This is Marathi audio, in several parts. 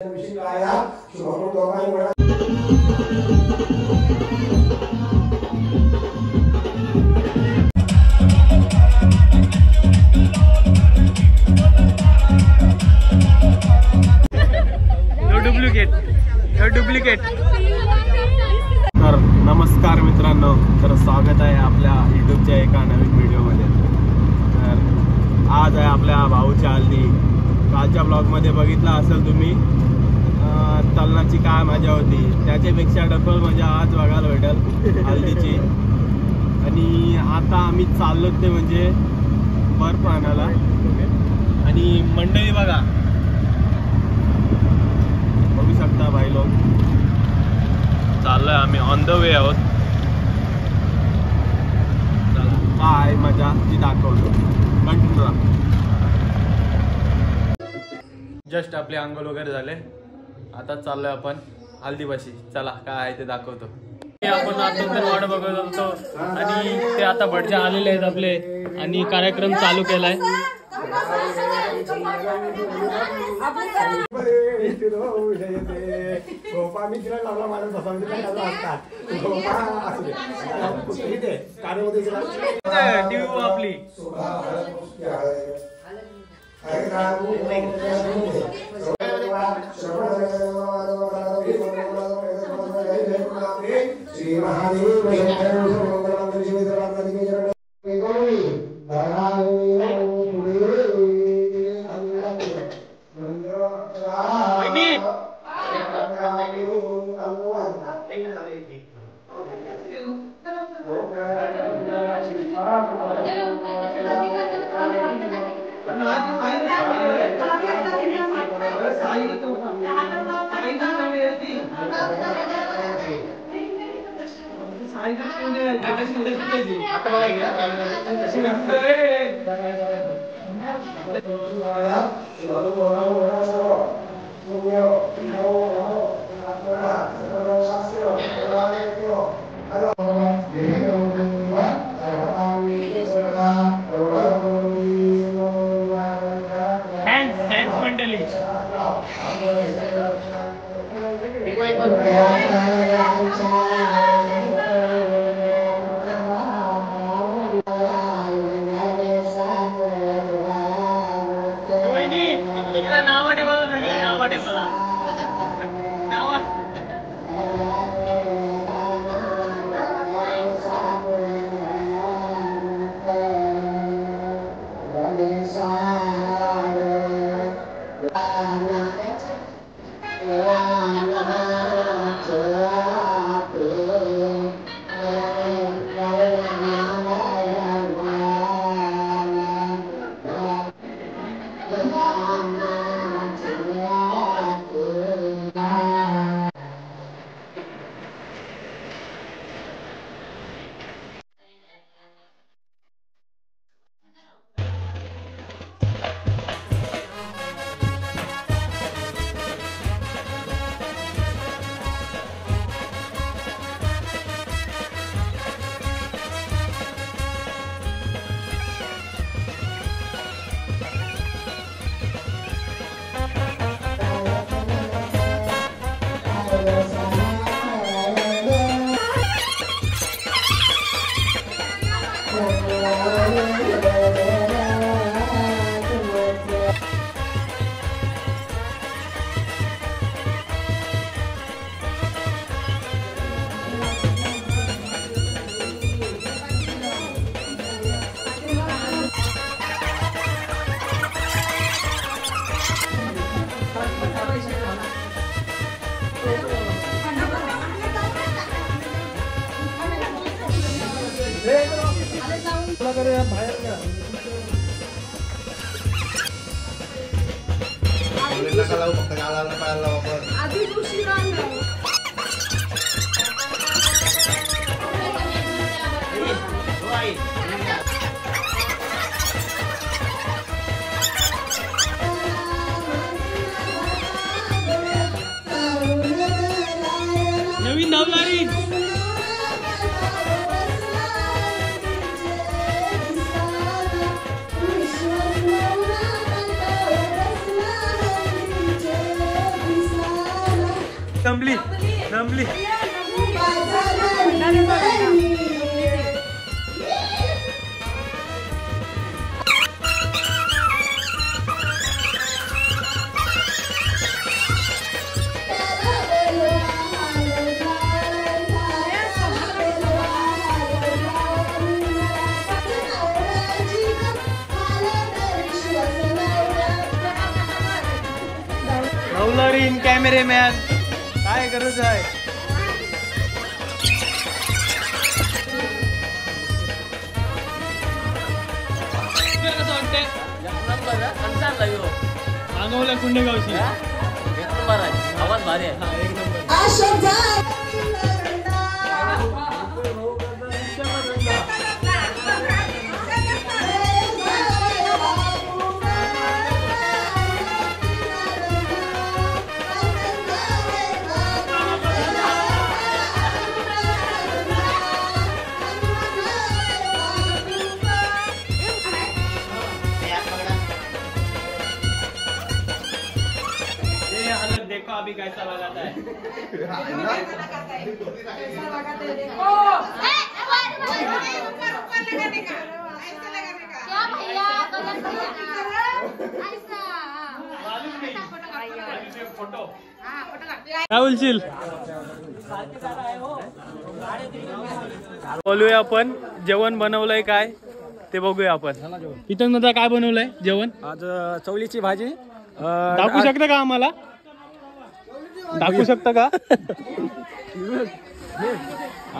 डुप्लिकेट. तर नमस्कार मित्रांनो, तर स्वागत आहे आपल्या यूट्यूबच्या एका नवीन व्हिडिओमध्ये. तर आज आहे आपल्या भाऊच्या हल्दी. कालच्या ब्लॉगमध्ये बघितला असेल तुम्ही तलनाची काय मजा होती, त्याच्यापेक्षा डबल मजा आज बघायला भेटेल हल्दीची. आणि आता आम्ही चाललो ते म्हणजे बर्फ आणायला. आणि मंडळी बघा, बघू शकता भाई लोक, चाललोय आम्ही, ऑन द वे आहोत. काय मजा ती दाखवतो, कंटिन्यू राहा. जस्ट आपले अंघोळ वगैरे झाले, आता चाललोय आपण हल्दीपाशी. चला काय आहे ते दाखवतो. आपण आता वाट बघत होतो आणि ते आता भटजे आलेले आहेत आपले, आणि कार्यक्रम चालू केलाय. आपली नवीन नवलारी. जमली जमली. इन कॅमेरेमॅन काय गरज आहे. कसं वाटतंय सांगवल्या कुंडेगावची आवाज भारी आहे. एक नंबर. देखो अभी कैसा लगाता है. काय बोलशील. बोलूया आपण जेवण बनवलंय काय ते बघूया आपण. इथं नंतर काय बनवलंय जेवण. आज चवलीची भाजी. दाखवू शकता का आम्हाला. दाखवू शकता का.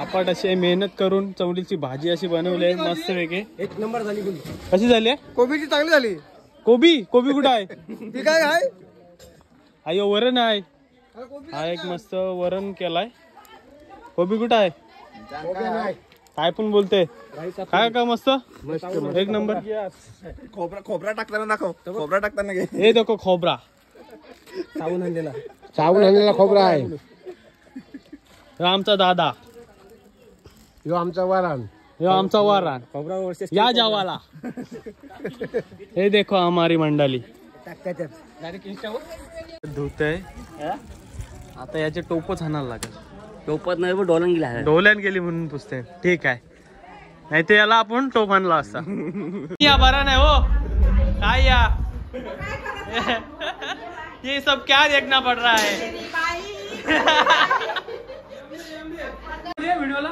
आपण अशी मेहनत करून चवलीची भाजी अशी बनवली आहे मस्त वेगळे. एक नंबर झाली. कशी झाली. कोबीची चांगली झाली. कोबी कुठं आहे. ती काय आहे. अयो वरण आहे. हा एक मस्त वरण केलाय. कोबी कुठं आहे. काय पण बोलते काय का मस्त एक नंबर. खोबरा टाकताना दाखव. खोबरा टाकताना घे. हे देखो खोबरा चावून आणलेला खोबरा आहे. आमचा दादा. यो आमचा वाराण. यो आमचा वाराण. खोबरा या जावाला. हे देखो हमारी मंडळी धुतय. आता याचे टोपच आणायला लागेल. टोपत नाही डोलन गेला. डोल्यान गेली म्हणून पुसते. ठीक आहे नाही ते याला आपण टोप आणला असता. या बरा नाही हो काय या. ये सब क्या देखना पड़ रहा है. वीडियोला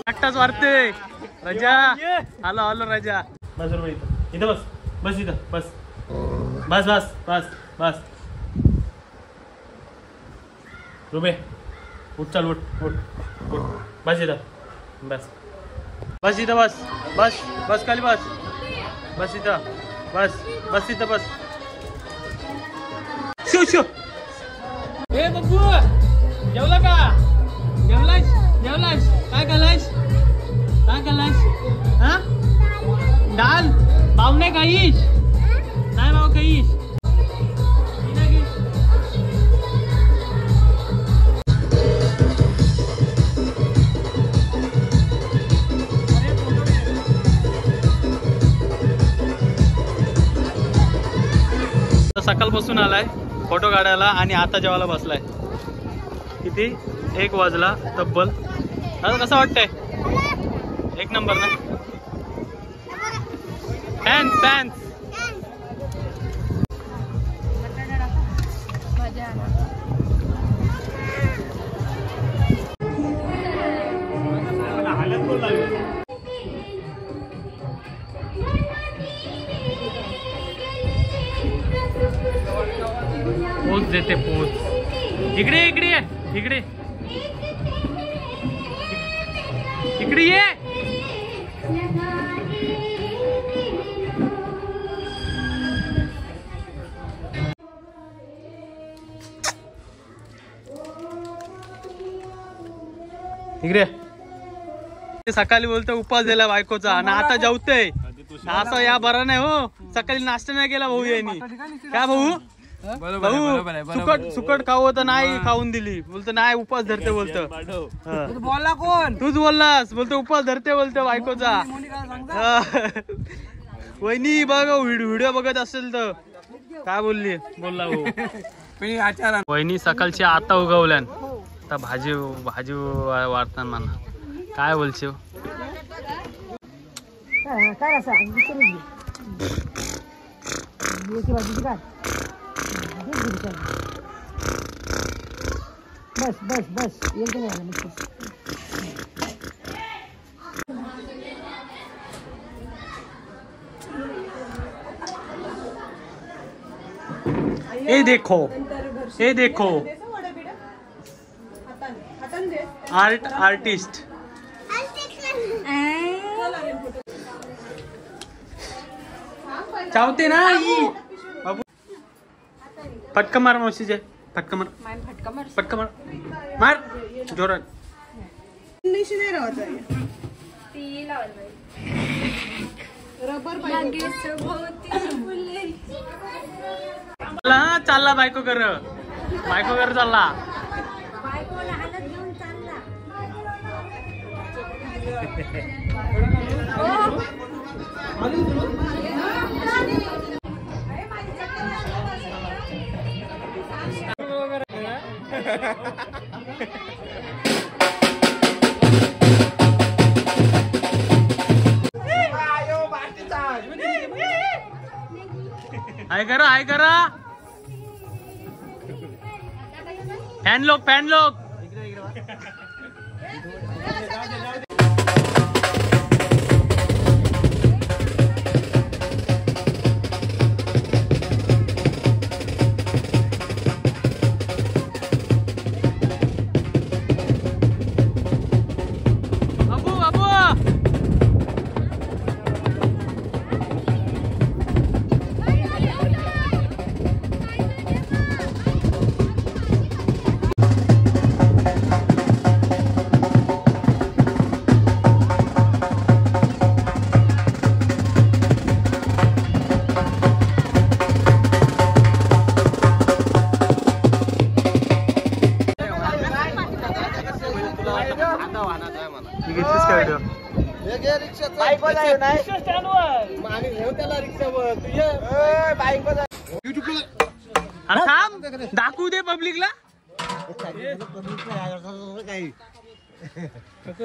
एकटाच वारते. रजा आलो आलो रजा. बस बरोबर इथं बस बस इथं बस बस बस बस बस. रुबे उठ चल उठ उठ उठ. बस इथं बस बस इथं बस बस बस खाली बस बस इथं बस बस इथं बस. शो शो. ए बब्बू जेवला का. जेवलास जेवलास काय खाल्लास काय खाल्लास. हा डाल भाव नाही खाईस नाही भाव खाईस. सकाळपासून आलाय फोटो काढायला आणि आता जेवायला बसलाय. किती 1 वाजला तब्बल. आता कसं वाटतंय. एक नंबर ना. Fans fans. देते पोच. इकडे इकडे ये, इकडे इकडे ये. इकडे सकाळी बोलतो उपास दिला बायकोचा आणि आता जेवतोय. असं या बरा नाही हो. सकाळी नाश्ता नाही केला भाऊ यांनी. काय भाऊ सुकट खाऊ होतं नाही खाऊन दिली. बोलतो नाही उपास धरते बोलतो. बोलला कोण? तूच बोललास. बोलतो उपास धरते बोलतो बायकोचा. वहिनी बघ व्हिडिओ बघत असेल तर काय बोलली बोलला भाऊ. वहिनी सकाळची आता उगवल्यान आता भाजी भाजी वाढतात म्हणा. काय बोलशील काय असं बस बस बस एकदम ये देखो ये देखो आर्टिस्ट. चावते ना बाबू. फटका मार मावशीचे. फटका मार फटका मार मार जोरात. चालला बायको कर चालला. आय करा फॅन लोक दाखवू दे पब्लिकला.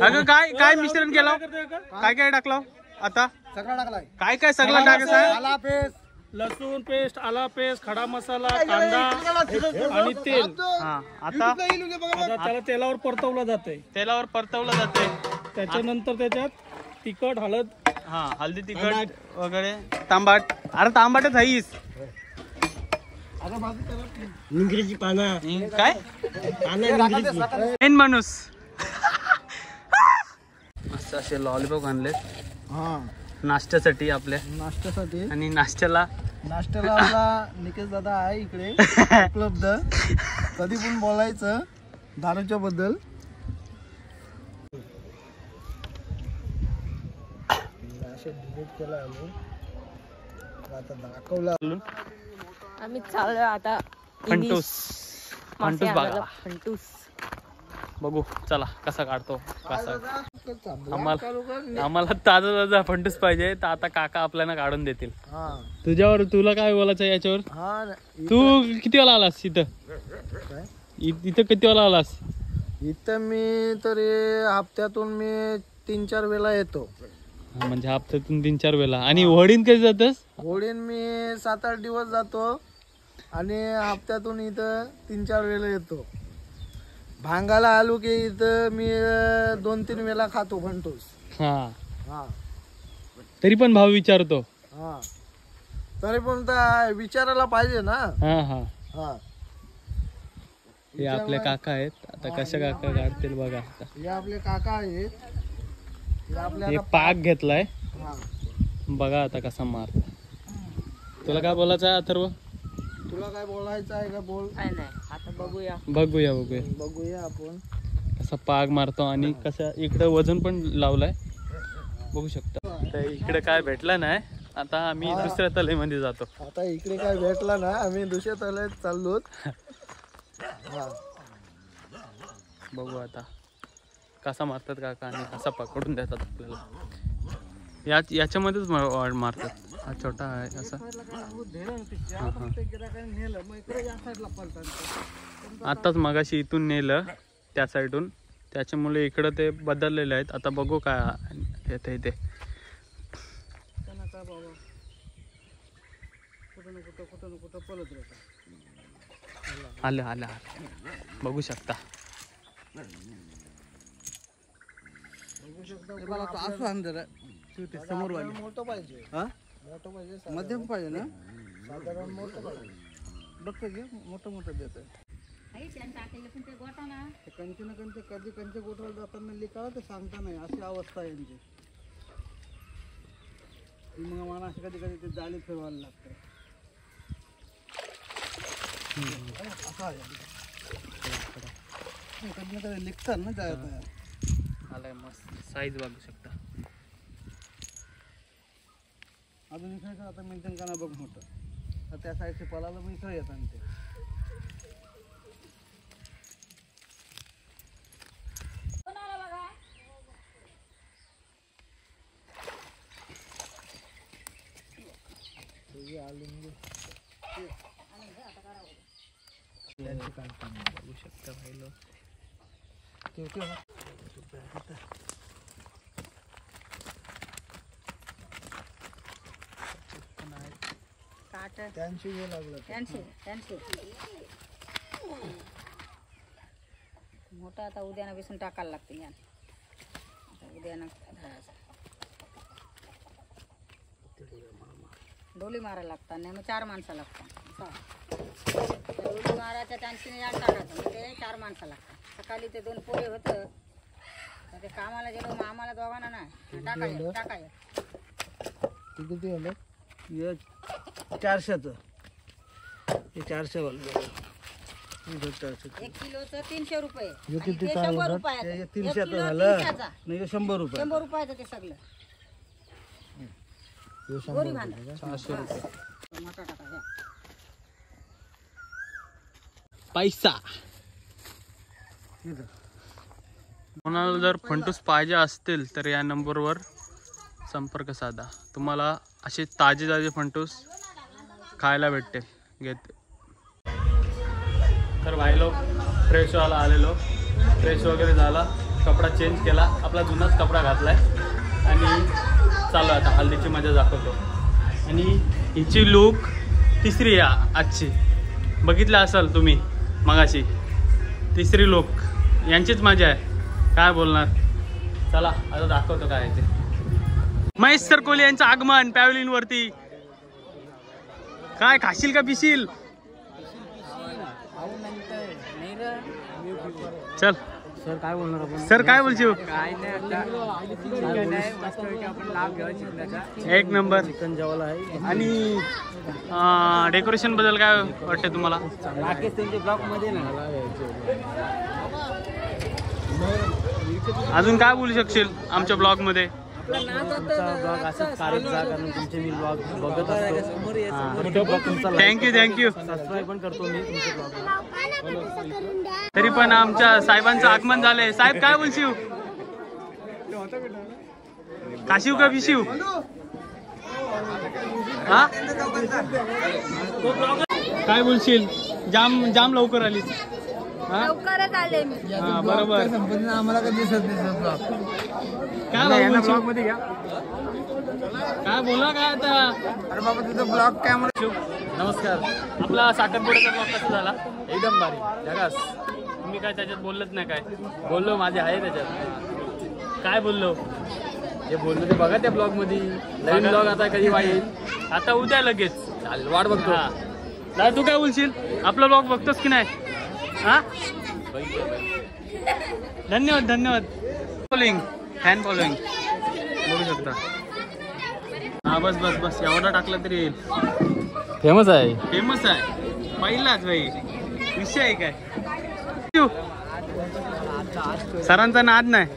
अगं काय मिश्रण केलं काय टाकलं आता सगळं टाकलाय. काय सगळं टाकायचं. आला पेस्ट लसूण पेस्ट आला पेस्ट खडा मसाला कांदा आणि तेल. आता त्याला तेलावर परतवलं जाते. त्याच्यानंतर त्याच्यात तिखट हळद हल्दी तिखट वगैरे तांबाट. अरे तांबाटच आहेस निंगरीची पानं काय मेन माणूस. मस्त असे लॉलीपॉप आणले नाश्त्यासाठी आपल्या. नाश्त्यासाठी आणि नाश्त्याला आपला निकेश दादा आहे इकडे उपलब्ध. कधी पण बोलायचं दारूच्या बद्दल. डिलीट केला आता दाखवला. आम्ही चाललोय आता फंटूस बघा. फंटूस बघू चला कसा काढतो कसा. आम्हाला ताजा फंटूस पाहिजे तर आता काका आपल्याला काढून देतील. तुला काय बोलायचं याच्यावर. तू किती वेळा आलास इथं किती वेळा आलास. इथं मी तरी हप्त्यातून मी 3-4 वेळा येतो. म्हणजे हप्त्यातून 3-4 वेळा. आणि होडीन कधी जातस. होडीन मी 7-8 दिवस जातो आणि हप्त्यातून इथं 3-4 वेळा येतो. भांगाला आलो की इथं मी 2-3 वेळा खातो फंटूस. हा तरी पण भाव विचारतो. हा तरी पण विचारायला पाहिजे ना. हा हा हा हे आपले काका आहेत. आता कशा काका काढतील बघा. आता हे आपले काका आहेत. हे आपले हे आता पाक घेतलाय हा. बघा आता कसा मार. तुला काय बोलायचं आहे अथर्व? तुला काय बोलायचं आहे का बोल. काय नाही आता बघूया. बघूया बघूया आपण कसा पाग मारतो आणि कसं इकडे वजन पण लावलाय बघू शकता. तर इकडे काय भेटलं नाही. आता आम्ही दुसऱ्या तलेमध्ये जातो. आता इकडे काय भेटला ना आम्ही दुसऱ्या तळ्यात चाललो. बघू आता कसा मारतात काका आणि कसा पकडून देतात आपल्याला. याच्यामध्येच मारतात. हा छोटा आहे असा. आताच मगाशी इथून नेलं त्या साईडून, त्याच्यामुळे इकडं ते बदललेले आहेत. आता बघू काय येते इथे. आले आले आले बघू शकता. समोर मोठं पाहिजे. मोठं पाहिजे. मध्यम पाहिजे ना. साधारण मोठं पाहिजे. बघतो घे मोठं देत कंचे ना कंचे कधी कंचे गोठवायला जाताना लिकाला ते सांगता नाही अशी अवस्था आहे यांची. मग मला अशी कधी कधी ते जाळी फिरवायला लागतं. कधी ना कधी लिखतात ना जायला. आलाय मस्त साईज बघू शकता. अजून इकडे आता मेंटेन करा बघ मोठं. तर त्या साईडचे पलाला मग इकडे येतात ते. बघू शकता भाई लोक. त्यांची हे लागलं. मोठा आता उद्याना बेसून टाकायला लागते. उद्याना डोली मारायला लागतात नाही मग 4 माणसं लागतात. डोली मारायच्या त्यांची याड टाकायचं म्हणजे 4 माणसं लागतात. सकाळी ते 2 पोहे होतं ते कामाला गेलो मग आम्हाला दोघांना ना टाकाय. किती आलं? 400चं. हे 400 वाला. 1 किलोचं 300 रुपये. हे किती 100 रुपये. 300 झालं नाही 100 रुपये. 100 रुपयाचं ते सगळं. गोरी बांधा 600 रुपये मोठा टाका. पैसा. कोणाला जर फंटूस पाहिजे असतील तर या नंबरवर संपर्क साधा. तुम्हाला असे ताजे फंटूस खायला भेटतील. घेते तर भाई लोक फ्रेश व्हायला आलेलो. फ्रेश वगैरे झाला, कपडा चेंज केला, आपला जुनाच कपडा घातलाय आणि चालू आता हल्दीची मजा दाखवतो. आणि हिची लूक तिसरी आहे आजची. बघितलं असाल तुम्ही मगाशी. तिसरी लूक यांचीच मजा आहे. काय बोलणार. चला आता दाखवतो काय आहे ते. महेश सर कोहली यांचं आगमन पॅव्हलियन वरती. काय खाशील का पिशील? चल सर काय बोलणार आपण? सर काय बोलशील? काय नाही आपण लाभ घ्यायचा. एक नंबर. चिकन जेवायला आहे. आणि डेकोरेशन बद्दल काय वाटते तुम्हाला? राकेश त्यांच्या ब्लॉक मध्ये ना अजून काय बोलू शकशील आमच्या ब्लॉग मध्ये? तुमचा ब्लॉग असंच कारक जा कारण तुमचे मी ब्लॉग बघत असतो. थँक्यू. सबस्क्राईब पण करतो मी तुमचे ब्लॉग. तरी पण आमच्या साहेबांचं आगमन झालंय. साहेब काय बोलशील? काशिव का पिशिव? हा काय बोलशील? जाम लवकर आलीस. लवकरच आले मी. हा बरोबर. आम्हाला कधी दिसत नाही ब्लॉग. काय ब्लॉग मध्ये घ्या. काय बोला काय आता? अरे बाबा तुझं ब्लॉग कॅमेरा. नमस्कार. आपला साखरपुड्याचा ब्लॉग कसा झाला? एकदम भारी जगास. तुम्ही काय त्याच्यात बोललत नाही? काय बोललो माझे आहे त्याच्यात. काय बोललो? हे बोललो ते बघा त्या ब्लॉग मध्ये. नवीन ब्लॉग आता कधी येईल? आता उद्या लगेच. चालेल वाट बघतो. दादा तू काय बोलशील? आपला ब्लॉग बघतोस की नाही? हा धन्यवाद धन्यवाद. फॉलोइंग फॅन फॉलोइंग बघू शकता. हा बस बस बस एवढा टाकला तरी येईल. फेमस आहे फेमस आहे पहिलाच भाई विषय आहे काय. सरांचा नाद नाही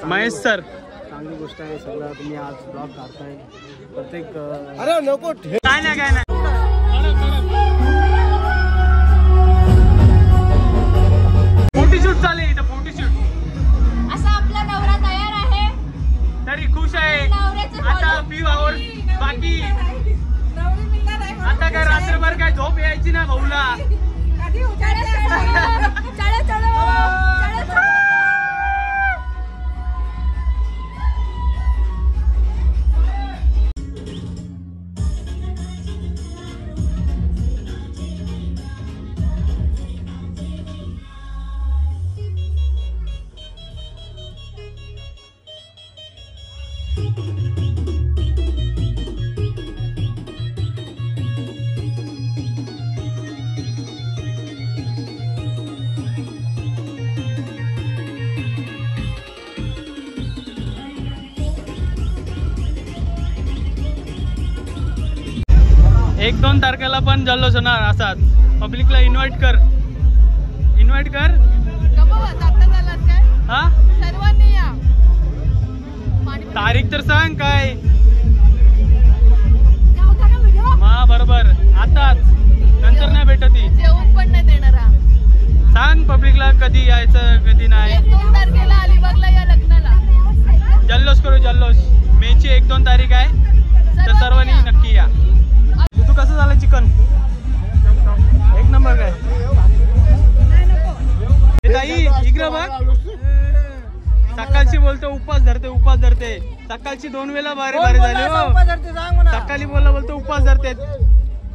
महेश सर. चांगली गोष्ट आहे सगळं तुम्ही आज ब्लॉग काढताय प्रत्येक. अरे नको काय नाही काय नाही. फोटोशूट चालू आहे इथं फोटोशूट. असा आपला नवरा तयार आहे. तरी खुश आहे. आता फ्यू आवर्स बाकी. आता काय रात्रभर काय झोप यायची ना भाऊला. एक 2 तारखेला पण जल्लोष होणार असाच. पब्लिकला इन्व्हाइट कर. इन्व्हाइट कर. हा सर्वांनी या. तारीख तर सांग काय. हा बरोबर आताच नंतर नाही भेटत. जेवण पण नाही देणार. सांग पब्लिकला कधी यायचं कधी नाही. 1-2 तारखेला अलिबागला या लग्नाला. जल्लोष करू जल्लोष. मेची 1-2 तारीख आहे तर सर्वांनी नक्की या. तू कसं झालं चिकन. एक नंबर काय. ताई इकडं बघ. सकाळची बोलतो उपास धरते. सकाळची 2 वेळा बारे झाले हो. सकाळी बोलतो उपास धरते.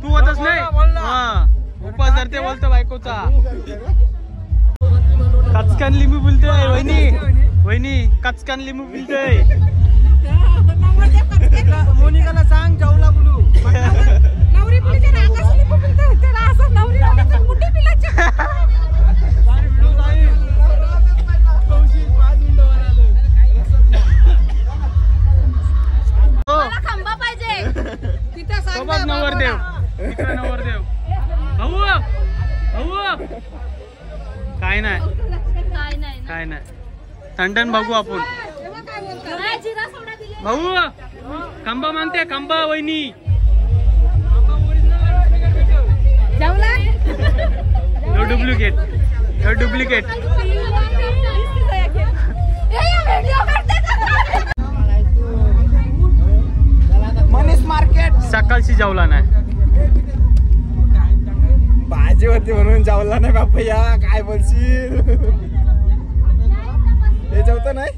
तू होतच नाही. हा उपास धरते बोलतो बायकोचा. कचकान लिंबू बोलतोय वहिनी कचकान लिंबू बोलतोय. मोनिकाला सांग जाऊला बोलू. नवरी पिलीच्या नाकाशी लिंबू पिलते. त्याला असं नवरी लोकांचं मुठी पिलायची. मला खांबा पाहिजे. तिथे सोबत नवरदेव. इकडे नवरदेव. भाऊ काय नाही काय नाही. थंडन बघू आपण. जिरा सोडा दिले. भाऊ खांबा मागते खांबा वहिनी. डुप्लिकेट. मनीष मार्केट. सकाळची जेवला नाही. भाजी होती म्हणून जेवला नाही बापया. काय बोलशील. हे जेवत नाही.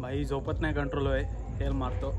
भाई झोपत नाही कंट्रोल आहे. हेल मारतो.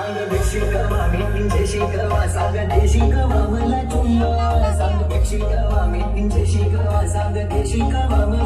सांग भिक्षी करवा मी पिंजेशी करवा सांग देशी करवा मला चुम्मा सांग भिक्षी करवा मी पिंजेशी करवा सांग देशी करवा